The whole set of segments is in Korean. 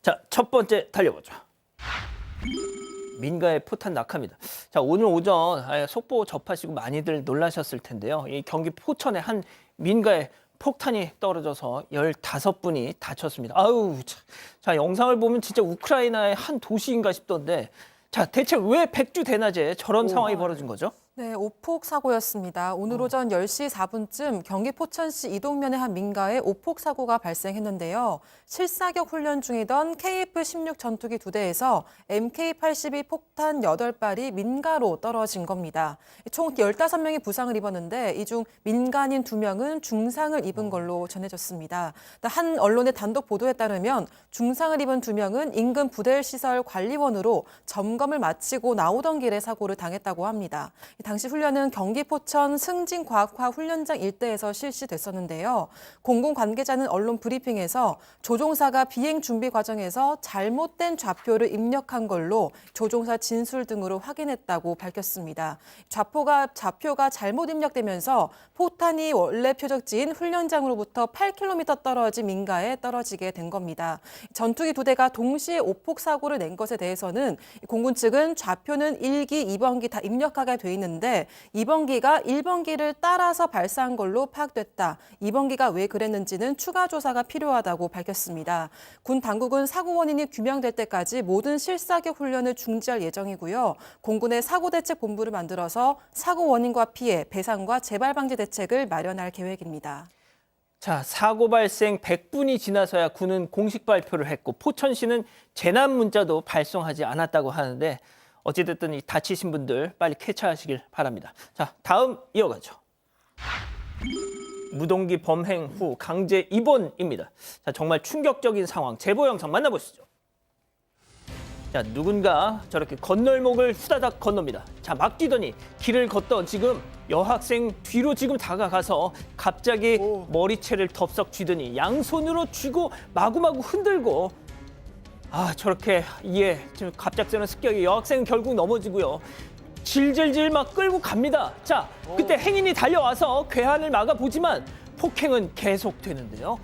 자, 첫 번째 달려보죠. 민가의 포탄 낙하입니다. 자, 오늘 오전 속보 접하시고 많이들 놀라셨을 텐데요. 이 경기 포천의 한 민가에 폭탄이 떨어져서 15분이 다쳤습니다. 아유, 자, 영상을 보면 진짜 우크라이나의 한 도시인가 싶던데, 자, 대체 왜 백주 대낮에 저런 상황이 벌어진 거죠? 네, 오폭 사고였습니다. 오늘 오전 10시 4분쯤 경기 포천시 이동면의 한 민가에 오폭 사고가 발생했는데요. 실사격 훈련 중이던 KF-16 전투기 2대에서 MK-82 폭탄 8발이 민가로 떨어진 겁니다. 총 15명이 부상을 입었는데 이 중 민간인 2명은 중상을 입은 걸로 전해졌습니다. 한 언론의 단독 보도에 따르면 중상을 입은 2명은 인근 부대시설 관리원으로 점검을 마치고 나오던 길에 사고를 당했다고 합니다. 당시 훈련은 경기 포천 승진과학화 훈련장 일대에서 실시됐었는데요. 공군 관계자는 언론 브리핑에서 조종사가 비행 준비 과정에서 잘못된 좌표를 입력한 걸로 조종사 진술 등으로 확인했다고 밝혔습니다. 좌표가 잘못 입력되면서 포탄이 원래 표적지인 훈련장으로부터 8km 떨어진 민가에 떨어지게 된 겁니다. 전투기 2대가 동시에 오폭 사고를 낸 것에 대해서는 공군 측은 좌표는 1기, 2번기 다 입력하게 돼 있는데 2번기가 1번기를 따라서 발사한 걸로 파악됐다. 2번기가 왜 그랬는지는 추가 조사가 필요하다고 밝혔습니다. 군 당국은 사고 원인이 규명될 때까지 모든 실사격 훈련을 중지할 예정이고요. 공군의 사고대책본부를 만들어서 사고 원인과 피해, 배상과 재발 방지 대책을 마련할 계획입니다. 자, 사고 발생 100분이 지나서야 군은 공식 발표를 했고 포천시는 재난 문자도 발송하지 않았다고 하는데 어찌됐든 이 다치신 분들 빨리 쾌차하시길 바랍니다. 자, 다음 이어가죠. 무동기 범행 후 강제 입원입니다. 자, 정말 충격적인 상황, 제보 영상 만나보시죠. 자, 누군가 저렇게 건널목을 후다닥 건넙니다. 자, 막 뛰더니 길을 걷던 지금 여학생 뒤로 지금 다가가서 갑자기 머리채를 덥석 쥐더니 양손으로 쥐고 마구마구 흔들고 저렇게 지금 갑작스러운 습격에 여학생은 결국 넘어지고요. 질질질 막 끌고 갑니다. 자, 그때 행인이 달려와서 괴한을 막아보지만 폭행은 계속되는데요.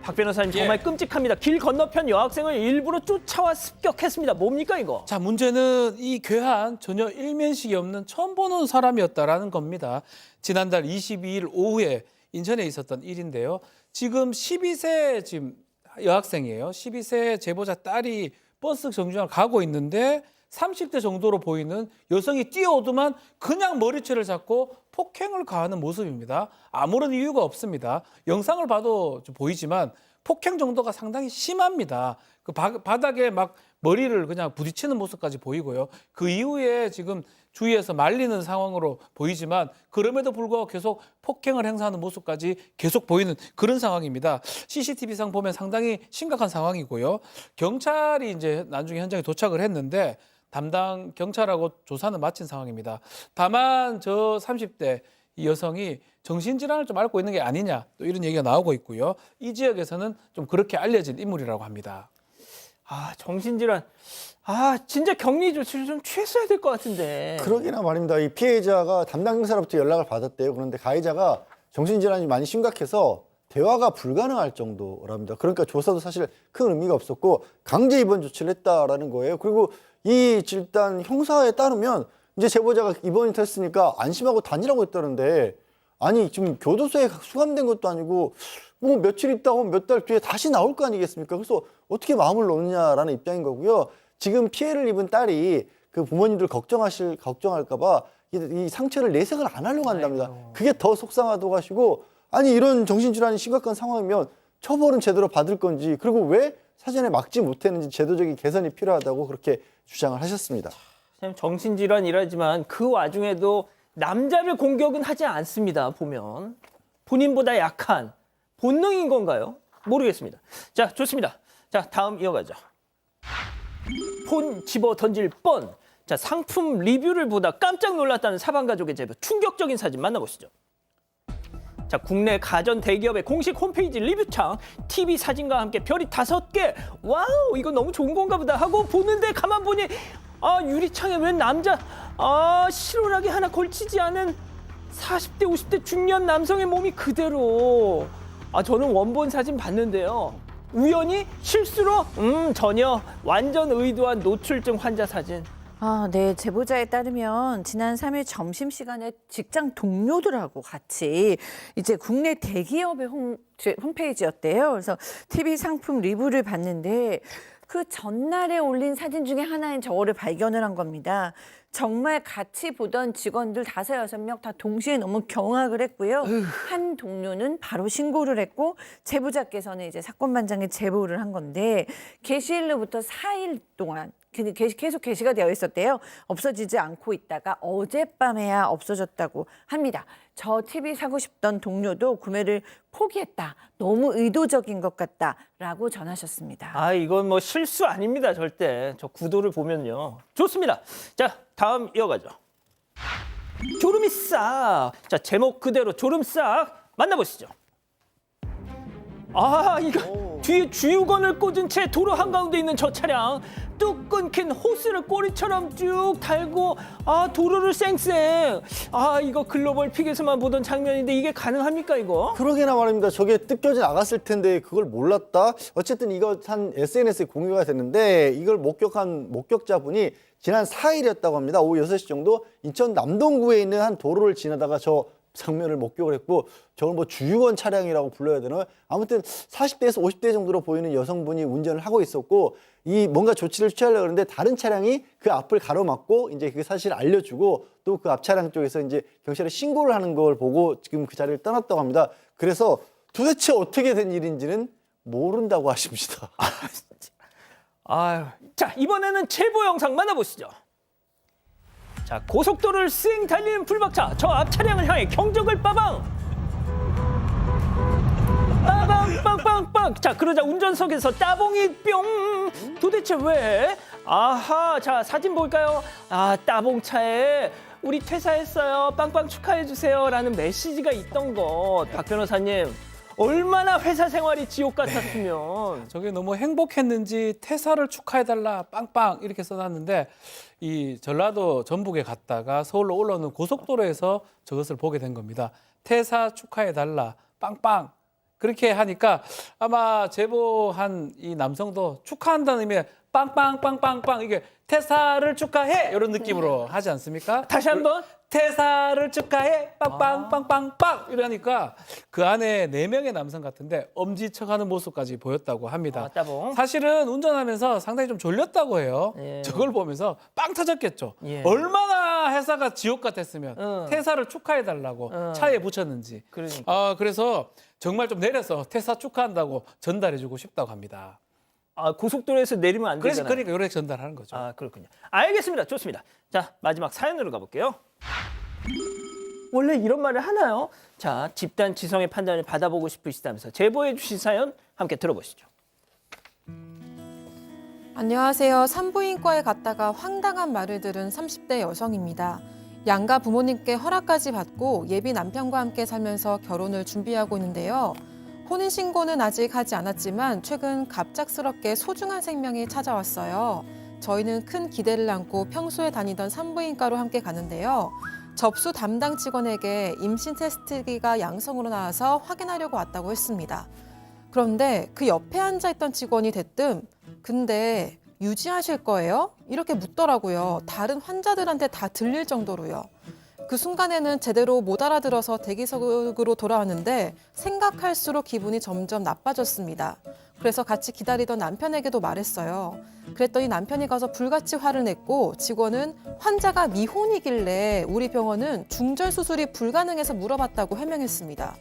박 변호사님 정말 끔찍합니다. 길 건너편 여학생을 일부러 쫓아와 습격했습니다. 뭡니까 이거? 자, 문제는 이 괴한 전혀 일면식이 없는 처음 보는 사람이었다라는 겁니다. 지난달 22일 오후에 인천에 있었던 일인데요. 지금 12세 지금 여학생이에요. 12세 제보자 딸이 버스 정류장을 가고 있는데 30대 정도로 보이는 여성이 뛰어오더만 그냥 머리채를 잡고 폭행을 가하는 모습입니다. 아무런 이유가 없습니다. 영상을 봐도 좀 보이지만 폭행 정도가 상당히 심합니다. 그 바닥에 막 머리를 그냥 부딪히는 모습까지 보이고요. 그 이후에 지금 주위에서 말리는 상황으로 보이지만 그럼에도 불구하고 계속 폭행을 행사하는 모습까지 계속 보이는 그런 상황입니다. CCTV상 보면 상당히 심각한 상황이고요. 경찰이 이제 나중에 현장에 도착을 했는데 담당 경찰하고 조사는 마친 상황입니다. 다만 저 30대 이 여성이 정신질환을 좀 앓고 있는 게 아니냐 또 이런 얘기가 나오고 있고요. 이 지역에서는 좀 그렇게 알려진 인물이라고 합니다. 정신질환. 진짜 격리 조치를 좀 취했어야 될 것 같은데. 그러기나 말입니다. 이 피해자가 담당 경사로부터 연락을 받았대요. 그런데 가해자가 정신질환이 많이 심각해서 대화가 불가능할 정도랍니다. 그러니까 조사도 사실 큰 의미가 없었고 강제 입원 조치를 했다라는 거예요. 그리고 이 일단 형사에 따르면 이제 제보자가 입원이 됐으니까 안심하고 다니라고 했다는데 아니 지금 교도소에 수감된 것도 아니고 뭐 며칠 있다가 몇 달 뒤에 다시 나올 거 아니겠습니까? 그래서 어떻게 마음을 놓느냐라는 입장인 거고요. 지금 피해를 입은 딸이 그 부모님들 걱정할까 봐 이 상처를 내색을 안 하려고 한답니다. 그게 더 속상하다고 하시고 아니 이런 정신질환이 심각한 상황이면 처벌은 제대로 받을 건지 그리고 왜 사전에 막지 못했는지 제도적인 개선이 필요하다고 그렇게 주장을 하셨습니다. 정신질환이라지만 그 와중에도 남자를 공격은 하지 않습니다. 보면 본인보다 약한 본능인 건가요? 모르겠습니다. 자, 좋습니다. 자, 다음 이어가죠. 폰 집어 던질 뻔. 자, 상품 리뷰를 보다 깜짝 놀랐다는 사방 가족의 제보. 충격적인 사진 만나보시죠. 자, 국내 가전 대기업의 공식 홈페이지 리뷰창 TV 사진과 함께 별이 5개. 와우, 이거 너무 좋은 건가 보다 하고 보는데 가만 보니 유리창에 웬 남자 실오라기 하나 걸치지 않은 40대 50대 중년 남성의 몸이 그대로. 저는 원본 사진 봤는데요. 우연히 실수로 전혀 완전 의도한 노출증 환자 사진. 네. 제보자에 따르면 지난 3일 점심시간에 직장 동료들하고 같이 이제 국내 대기업의 홈페이지였대요. 그래서 TV 상품 리뷰를 봤는데 그 전날에 올린 사진 중에 하나인 저거를 발견을 한 겁니다. 정말 같이 보던 직원들 5, 6명 다 동시에 너무 경악을 했고요. 한 동료는 바로 신고를 했고 제보자께서는 이제 사건반장에 제보를 한 건데 게시일로부터 4일 동안 계속 게시가 되어 있었대요. 없어지지 않고 있다가 어젯밤에야 없어졌다고 합니다. 저 TV 사고 싶던 동료도 구매를 포기했다. 너무 의도적인 것 같다라고 전하셨습니다. 아, 이건 뭐 실수 아닙니다, 절대. 저 구도를 보면요. 좋습니다. 자, 다음 이어가죠. 졸음이 싹. 자, 제목 그대로 졸음 싹 만나보시죠. 아, 이거 뒤에 주유건을 꽂은 채 도로 한가운데 있는 저 차량. 뚝 끊긴 호스를 꼬리처럼 쭉 달고 도로를 쌩쌩. 이거 글로벌 픽에서만 보던 장면인데 이게 가능합니까, 이거? 그러게나 말입니다. 저게 뜯겨져 나갔을 텐데 그걸 몰랐다. 어쨌든 이거 한 SNS에 공유가 됐는데 이걸 목격한 목격자분이 지난 4일이었다고 합니다. 오후 6시 정도 인천 남동구에 있는 한 도로를 지나다가 저 장면을 목격을 했고 저걸 뭐 주유건 차량이라고 불러야 되나? 아무튼 40대에서 50대 정도로 보이는 여성분이 운전을 하고 있었고 이 뭔가 조치를 취하려고 그러는데 다른 차량이 그 앞을 가로막고 이제 그 사실을 알려주고 또 그 앞 차량 쪽에서 이제 경찰에 신고를 하는 걸 보고 지금 그 자리를 떠났다고 합니다. 그래서 도대체 어떻게 된 일인지는 모른다고 하십니다. 자, 이번에는 제보 영상 만나보시죠. 자, 고속도로를 쌩 달리는 불박차. 저 앞 차량을 향해 경적을 빠방. 빠방 빵빵빵. 자, 그러자 운전석에서 따봉이 뿅. 도대체 왜? 아하, 자, 사진 볼까요? 따봉차에 우리 퇴사했어요. 빵빵 축하해 주세요. 라는 메시지가 있던 것. 박 변호사님, 얼마나 회사 생활이 지옥 같았으면. 저게 너무 행복했는지 퇴사를 축하해달라 빵빵 이렇게 써놨는데 이 전라도 전북에 갔다가 서울로 올라오는 고속도로에서 저것을 보게 된 겁니다. 퇴사 축하해달라 빵빵 그렇게 하니까 아마 제보한 이 남성도 축하한다는 의미의 빵빵빵빵빵 이게 퇴사를 축하해 이런 느낌으로 하지 않습니까? 다시 한번. 퇴사를 축하해 빵빵빵빵빵 이러니까 그 안에 4명의 남성 같은데 엄지척하는 모습까지 보였다고 합니다. 따봉. 사실은 운전하면서 상당히 좀 졸렸다고 해요. 예. 저걸 보면서 빵 터졌겠죠. 예. 얼마나 회사가 지옥 같았으면 퇴사를 축하해달라고 차에 붙였는지. 그러니까. 그래서 정말 좀 내려서 퇴사 축하한다고 전달해주고 싶다고 합니다. 고속도로에서 내리면 안 되잖아요. 그러니까 이렇게 전달하는 거죠. 그렇군요. 알겠습니다. 좋습니다. 자, 마지막 사연으로 가볼게요. 원래 이런 말을 하나요? 자, 집단 지성의 판단을 받아보고 싶으시다면서 제보해 주신 사연 함께 들어보시죠. 안녕하세요. 산부인과에 갔다가 황당한 말을 들은 30대 여성입니다. 양가 부모님께 허락까지 받고 예비 남편과 함께 살면서 결혼을 준비하고 있는데요. 혼인신고는 아직 하지 않았지만 최근 갑작스럽게 소중한 생명이 찾아왔어요. 저희는 큰 기대를 안고 평소에 다니던 산부인과로 함께 가는데요. 접수 담당 직원에게 임신 테스트기가 양성으로 나와서 확인하려고 왔다고 했습니다. 그런데 그 옆에 앉아있던 직원이 대뜸 근데 유지하실 거예요? 이렇게 묻더라고요. 다른 환자들한테 다 들릴 정도로요. 그 순간에는 제대로 못 알아들어서 대기석으로 돌아왔는데 생각할수록 기분이 점점 나빠졌습니다. 그래서 같이 기다리던 남편에게도 말했어요. 그랬더니 남편이 가서 불같이 화를 냈고 직원은 환자가 미혼이길래 우리 병원은 중절 수술이 불가능해서 물어봤다고 해명했습니다.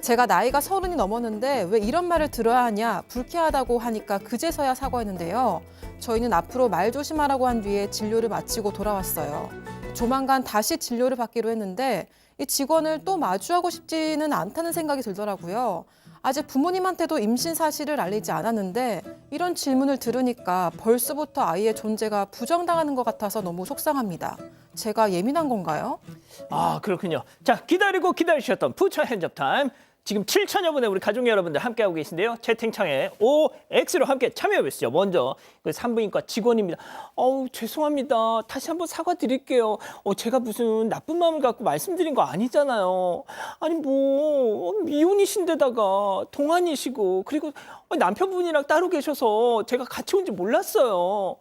제가 나이가 30이 넘었는데 왜 이런 말을 들어야 하냐 불쾌하다고 하니까 그제서야 사과했는데요. 저희는 앞으로 말 조심하라고 한 뒤에 진료를 마치고 돌아왔어요. 조만간 다시 진료를 받기로 했는데 이 직원을 또 마주하고 싶지는 않다는 생각이 들더라고요. 아직 부모님한테도 임신 사실을 알리지 않았는데 이런 질문을 들으니까 벌써부터 아이의 존재가 부정당하는 것 같아서 너무 속상합니다. 제가 예민한 건가요? 그렇군요. 자, 기다리고 기다리셨던 푸처 핸즈업 타임. 지금 7천여 분의 우리 가족 여러분들 함께하고 계신데요. 채팅창에 OX로 함께 참여해 보시죠. 먼저 그 산부인과 직원입니다. 죄송합니다. 다시 한번 사과드릴게요. 제가 무슨 나쁜 마음을 갖고 말씀드린 거 아니잖아요. 아니 뭐 미혼이신데다가 동안이시고 그리고 남편분이랑 따로 계셔서 제가 같이 온지 몰랐어요.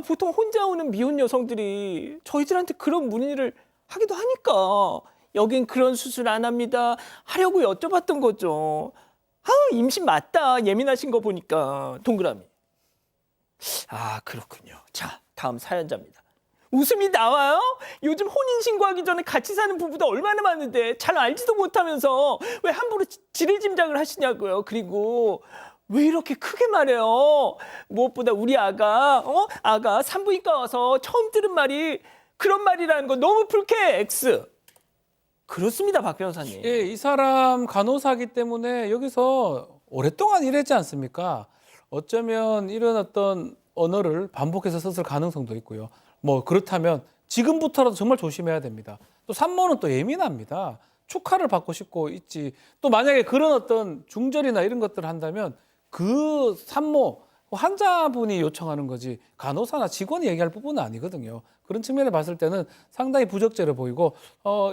보통 혼자 오는 미혼 여성들이 저희들한테 그런 문의를 하기도 하니까 여긴 그런 수술 안 합니다. 하려고 여쭤봤던 거죠. 임신 맞다. 예민하신 거 보니까. 동그라미. 그렇군요. 자, 다음 사연자입니다. 웃음이 나와요? 요즘 혼인신고하기 전에 같이 사는 부부도 얼마나 많은데 잘 알지도 못하면서 왜 함부로 지레짐작을 하시냐고요. 그리고 왜 이렇게 크게 말해요? 무엇보다 우리 아가 산부인과 와서 처음 들은 말이 그런 말이라는 거 너무 불쾌해. X. 그렇습니다, 박 변호사님. 예, 이 사람 간호사기 때문에 여기서 오랫동안 일했지 않습니까? 어쩌면 이런 어떤 언어를 반복해서 썼을 가능성도 있고요. 뭐 그렇다면 지금부터라도 정말 조심해야 됩니다. 또 산모는 또 예민합니다. 축하를 받고 싶고 있지. 또 만약에 그런 어떤 중절이나 이런 것들을 한다면 그 산모 환자분이 요청하는 거지 간호사나 직원이 얘기할 부분은 아니거든요. 그런 측면에 봤을 때는 상당히 부적절해 보이고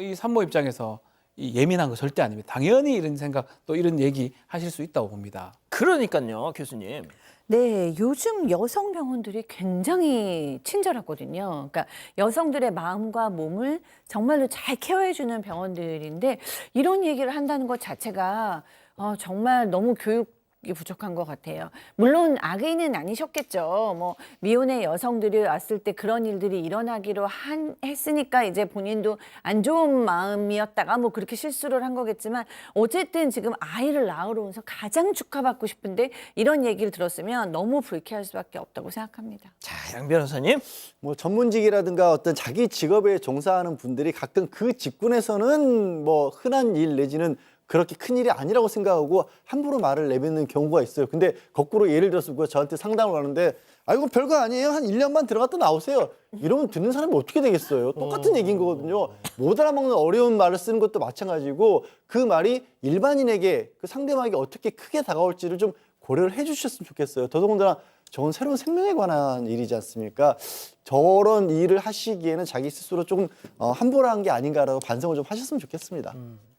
이 산모 입장에서 이 예민한 거 절대 아닙니다. 당연히 이런 생각 또 이런 얘기 하실 수 있다고 봅니다. 그러니까요, 교수님. 네, 요즘 여성 병원들이 굉장히 친절하거든요. 그러니까 여성들의 마음과 몸을 정말로 잘 케어해주는 병원들인데 이런 얘기를 한다는 것 자체가 정말 너무 교육이 부족한 것 같아요. 물론 악의는 아니셨겠죠. 뭐 미혼의 여성들이 왔을 때 그런 일들이 일어나기로 했으니까 이제 본인도 안 좋은 마음이었다가 뭐 그렇게 실수를 한 거겠지만 어쨌든 지금 아이를 낳으러 오면서 가장 축하받고 싶은데 이런 얘기를 들었으면 너무 불쾌할 수밖에 없다고 생각합니다. 자, 양 변호사님. 뭐 전문직이라든가 어떤 자기 직업에 종사하는 분들이 가끔 그 직군에서는 뭐 흔한 일 내지는 그렇게 큰 일이 아니라고 생각하고 함부로 말을 내뱉는 경우가 있어요. 근데 거꾸로 예를 들어서 누가 저한테 상담을 하는데 이거 별거 아니에요. 한 1년만 들어갔다 나오세요. 이러면 듣는 사람이 어떻게 되겠어요? 똑같은 얘기인 거거든요. 못 알아먹는 어려운 말을 쓰는 것도 마찬가지고 그 말이 일반인에게 그 상대방에게 어떻게 크게 다가올지를 좀 고려를 해 주셨으면 좋겠어요. 더더군다나 저건 새로운 생명에 관한 일이지 않습니까? 저런 일을 하시기에는 자기 스스로 조금 함부로 한 게 아닌가라고 반성을 좀 하셨으면 좋겠습니다.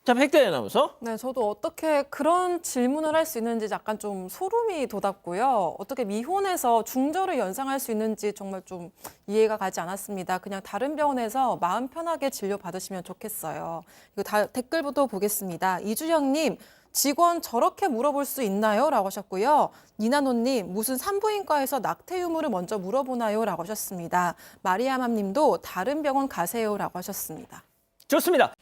자, 백대 아나운서. 네, 저도 어떻게 그런 질문을 할 수 있는지 약간 좀 소름이 돋았고요. 어떻게 미혼에서 중절을 연상할 수 있는지 정말 좀 이해가 가지 않았습니다. 그냥 다른 병원에서 마음 편하게 진료 받으시면 좋겠어요. 이거 댓글부터 보겠습니다. 이주영님, 직원 저렇게 물어볼 수 있나요? 라고 하셨고요. 니나노님, 무슨 산부인과에서 낙태 유무를 먼저 물어보나요? 라고 하셨습니다. 마리아맘님도 다른 병원 가세요? 라고 하셨습니다. 좋습니다.